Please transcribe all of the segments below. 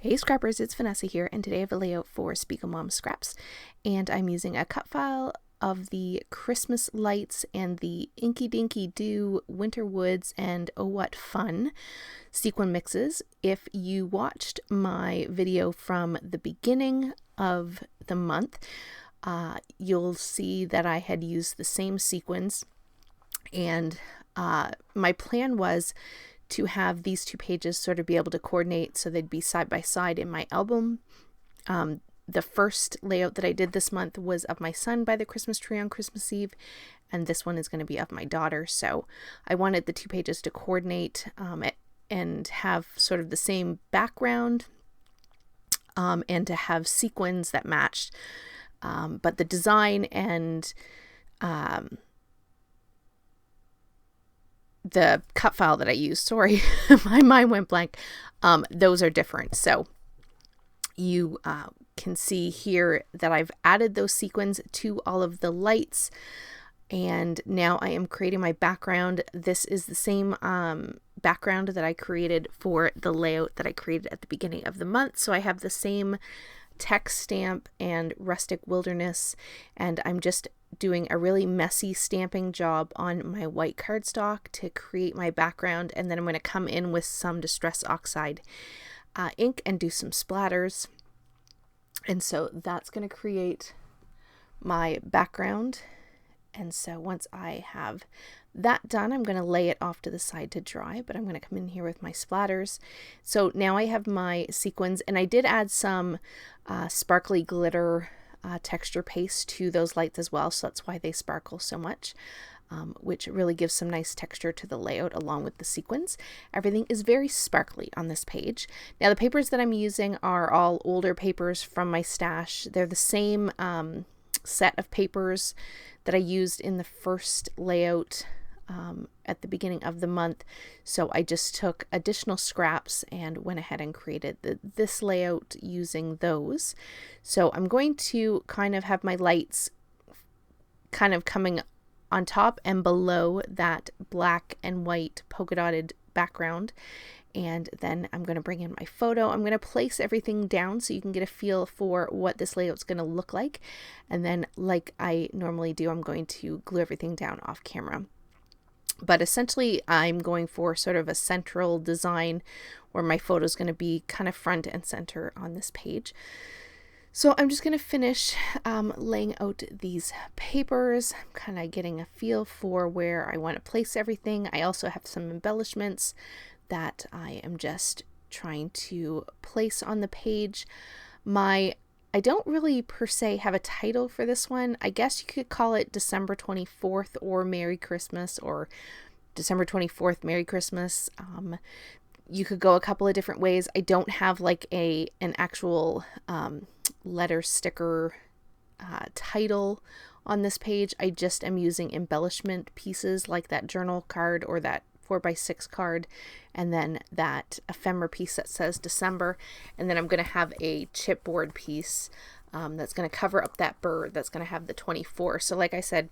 Hey Scrappers, it's Vanessa here, and today I have a layout for SPIEGELMOM Scraps, and I'm using a cut file of the Christmas lights and the Inky Dinky Doo Winter Woods and Oh What Fun sequin mixes. If you watched my video from the beginning of the month, you'll see that I had used the same sequins, and my plan was to have these two pages sort of be able to coordinate so they'd be side by side in my album. The first layout that I did this month was of my son by the Christmas tree on Christmas Eve, and this one is going to be of my daughter. So I wanted the two pages to coordinate and have sort of the same background and to have sequins that matched. But the design and the cut file that I used, sorry, my mind went blank, those are different. So you can see here that I've added those sequins to all of the lights, and now I am creating my background. This is the same background that I created for the layout that I created at the beginning of the month. So I have the same text stamp and rustic wilderness, and I'm just doing a really messy stamping job on my white cardstock to create my background, and then I'm going to come in with some Distress Oxide ink and do some splatters, and so that's going to create my background. And so once I have that done, I'm going to lay it off to the side to dry, but I'm going to come in here with my splatters. So now I have my sequins, and I did add some sparkly glitter texture paste to those lights as well, so that's why they sparkle so much, which really gives some nice texture to the layout along with the sequins. Everything is very sparkly on this page. Now the papers that I'm using are all older papers from my stash. They're the same set of papers that I used in the first layout at the beginning of the month. So I just took additional scraps and went ahead and created this layout using those. So I'm going to kind of have my lights kind of coming on top and below that black and white polka dotted background. And then I'm going to bring in my photo. I'm going to place everything down so you can get a feel for what this layout's going to look like. And then, like I normally do, I'm going to glue everything down off camera. But essentially, I'm going for sort of a central design where my photo is going to be kind of front and center on this page. So I'm just going to finish laying out these papers, kind of getting a feel for where I want to place everything. I also have some embellishments that I am just trying to place on the page. I don't really per se have a title for this one. I guess you could call it December 24th or Merry Christmas, or December 24th, Merry Christmas. You could go a couple of different ways. I don't have like an actual letter sticker title on this page. I just am using embellishment pieces like that journal card or that 4x6 card, and then that ephemera piece that says December, and then I'm going to have a chipboard piece that's going to cover up that bird that's going to have the 24. So like I said,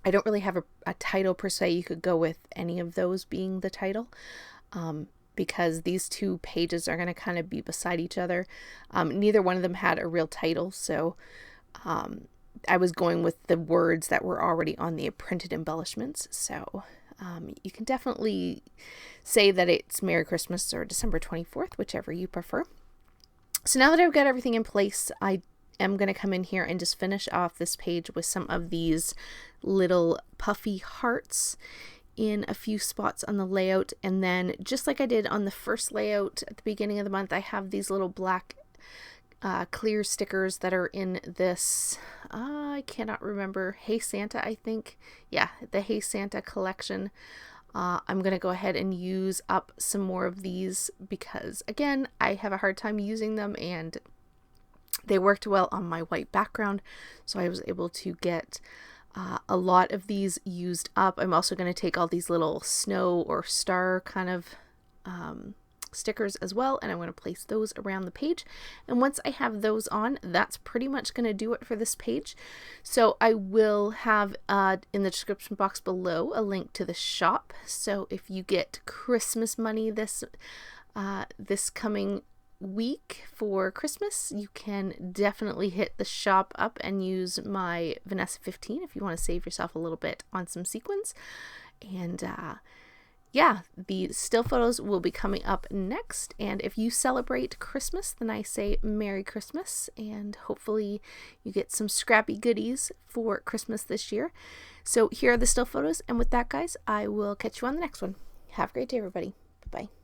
I don't really have a title per se. You could go with any of those being the title, because these two pages are going to kind of be beside each other. Neither one of them had a real title, so I was going with the words that were already on the printed embellishments. So you can definitely say that it's Merry Christmas or December 24th, whichever you prefer. So now that I've got everything in place, I am going to come in here and just finish off this page with some of these little puffy hearts in a few spots on the layout. And then just like I did on the first layout at the beginning of the month, I have these little black clear stickers that are in this, I cannot remember, Hey Santa, I think. Yeah, the Hey Santa collection. I'm going to go ahead and use up some more of these because, again, I have a hard time using them and they worked well on my white background. So I was able to get a lot of these used up. I'm also going to take all these little snow or star kind of stickers as well, and I'm going to place those around the page. And once I have those on, that's pretty much going to do it for this page. So I will have in the description box below a link to the shop. So if you get Christmas money this coming week for Christmas, you can definitely hit the shop up and use my Vanessa 15 if you want to save yourself a little bit on some sequins. And yeah, the still photos will be coming up next. And if you celebrate Christmas, then I say Merry Christmas, and hopefully you get some scrappy goodies for Christmas this year. So here are the still photos. And with that, guys, I will catch you on the next one. Have a great day, everybody. Bye-bye.